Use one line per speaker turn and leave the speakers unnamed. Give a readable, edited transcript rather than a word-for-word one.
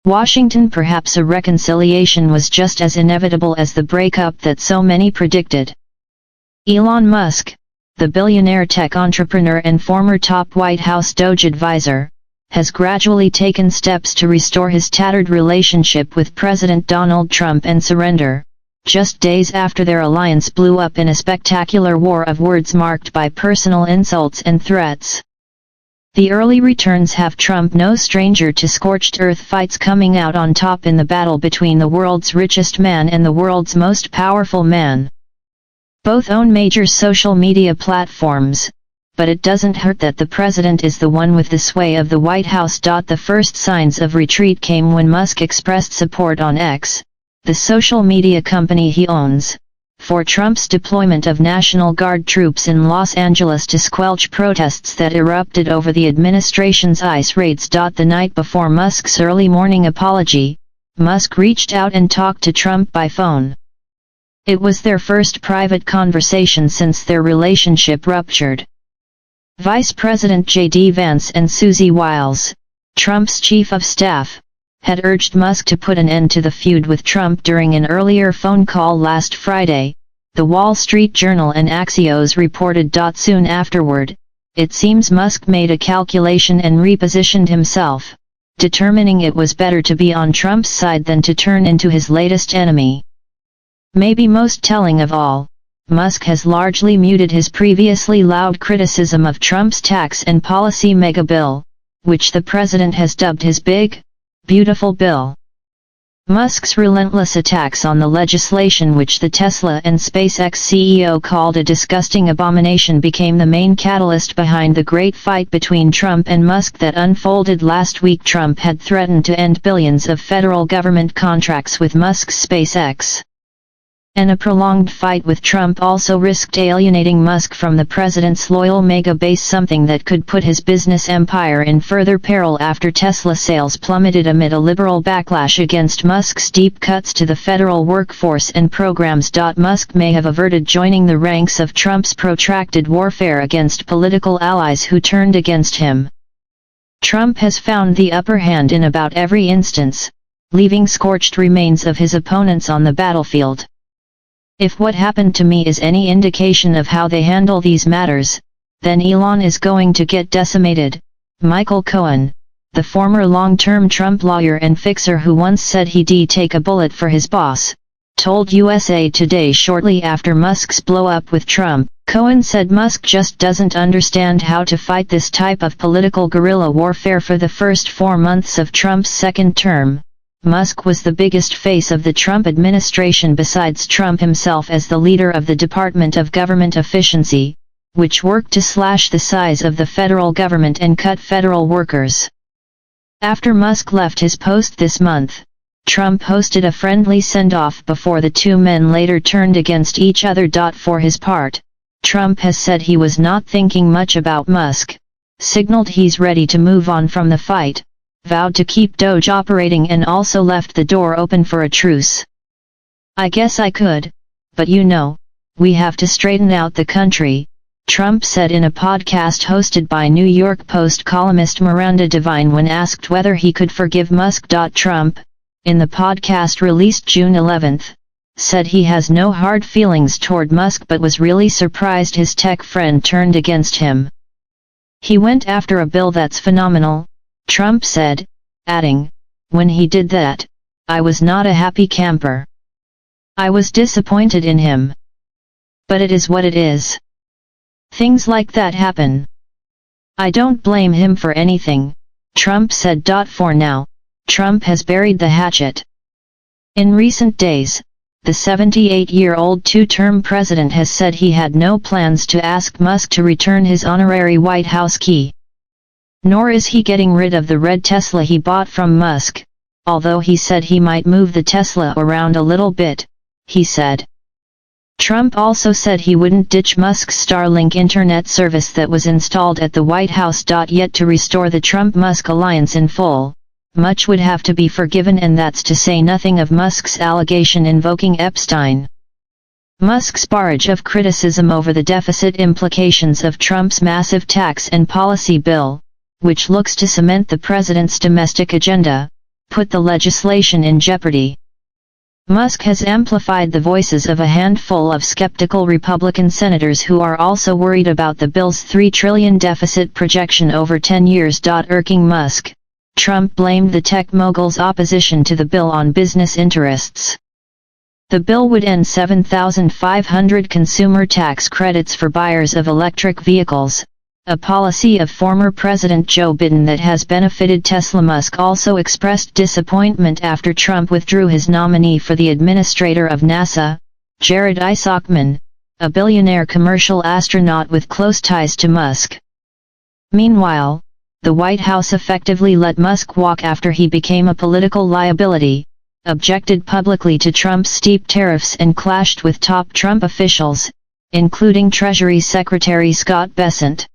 Washington. Perhaps a reconciliation was just as inevitable as the breakup that so many predicted. Elon Musk, the billionaire tech entrepreneur and former top White House DOJ advisor, has gradually taken steps to restore his tattered relationship with President Donald Trump and surrender, just days after their alliance blew up in a spectacular war of words marked by personal insults and threats. The early returns have Trump no stranger to scorched earth fights, coming out on top in the battle between the world's richest man and the world's most powerful man. Both own major social media platforms, but it doesn't hurt that the president is the one with the sway of the White House. The first signs of retreat came when Musk expressed support on X, the social media company he owns, for Trump's deployment of National Guard troops in Los Angeles to squelch protests that erupted over the administration's ICE raids. The night before Musk's early morning apology, Musk reached out and talked to Trump by phone. It was their first private conversation since their relationship ruptured. Vice President J.D. Vance and Susie Wiles, Trump's chief of staff, had urged Musk to put an end to the feud with Trump during an earlier phone call last Friday, The Wall Street Journal and Axios reported. Soon afterward, it seems Musk made a calculation and repositioned himself, determining it was better to be on Trump's side than to turn into his latest enemy. Maybe most telling of all, Musk has largely muted his previously loud criticism of Trump's tax and policy mega bill, which the president has dubbed his big, beautiful bill. Musk's relentless attacks on the legislation, which the Tesla and SpaceX CEO called a disgusting abomination, became the main catalyst behind the great fight between Trump and Musk that unfolded last week. Trump had threatened to end billions of federal government contracts with Musk's SpaceX. And a prolonged fight with Trump also risked alienating Musk from the president's loyal mega base, something that could put his business empire in further peril after Tesla sales plummeted amid a liberal backlash against Musk's deep cuts to the federal workforce and programs. Musk may have averted joining the ranks of Trump's protracted warfare against political allies who turned against him. Trump has found the upper hand in about every instance, leaving scorched remains of his opponents on the battlefield. If what happened to me is any indication of how they handle these matters, then Elon is going to get decimated. Michael Cohen, the former long-term Trump lawyer and fixer who once said he'd take a bullet for his boss, told USA Today shortly after Musk's blow-up with Trump. Cohen said Musk just doesn't understand how to fight this type of political guerrilla warfare. For the first 4 months of Trump's second term, Musk was the biggest face of the Trump administration besides Trump himself as the leader of the Department of Government Efficiency, which worked to slash the size of the federal government and cut federal workers. After Musk left his post this month, Trump hosted a friendly send-off before the two men later turned against each other. For his part, Trump has said he was not thinking much about Musk, signaled he's ready to move on from the fight, vowed to keep DOJ operating, and also left the door open for a truce. "I guess I could, but we have to straighten out the country," Trump said in a podcast hosted by New York Post columnist Miranda Devine when asked whether he could forgive Musk. Trump, in the podcast released June 11, said he has no hard feelings toward Musk but was really surprised his tech friend turned against him. "He went after a bill that's phenomenal," Trump said, adding, "When he did that, I was not a happy camper. I was disappointed in him. But it is what it is. Things like that happen. I don't blame him for anything," Trump said. For now, Trump has buried the hatchet. In recent days, the 78-year-old two-term president has said he had no plans to ask Musk to return his honorary White House key. Nor is he getting rid of the red Tesla he bought from Musk, although he said he might move the Tesla around a little bit, he said. Trump also said he wouldn't ditch Musk's Starlink internet service that was installed at the White House. Yet to restore the Trump-Musk alliance in full, much would have to be forgiven, and that's to say nothing of Musk's allegation invoking Epstein. Musk's barrage of criticism over the deficit implications of Trump's massive tax and policy bill, which looks to cement the president's domestic agenda, put the legislation in jeopardy. Musk has amplified the voices of a handful of skeptical Republican senators who are also worried about the bill's $3 trillion deficit projection over 10 years. Irking Musk, Trump blamed the tech mogul's opposition to the bill on business interests. The bill would end 7,500 consumer tax credits for buyers of electric vehicles, a policy of former President Joe Biden that has benefited Tesla. Musk also expressed disappointment after Trump withdrew his nominee for the administrator of NASA, Jared Isaacman, a billionaire commercial astronaut with close ties to Musk. Meanwhile, the White House effectively let Musk walk after he became a political liability, objected publicly to Trump's steep tariffs and clashed with top Trump officials, including Treasury Secretary Scott Bessent.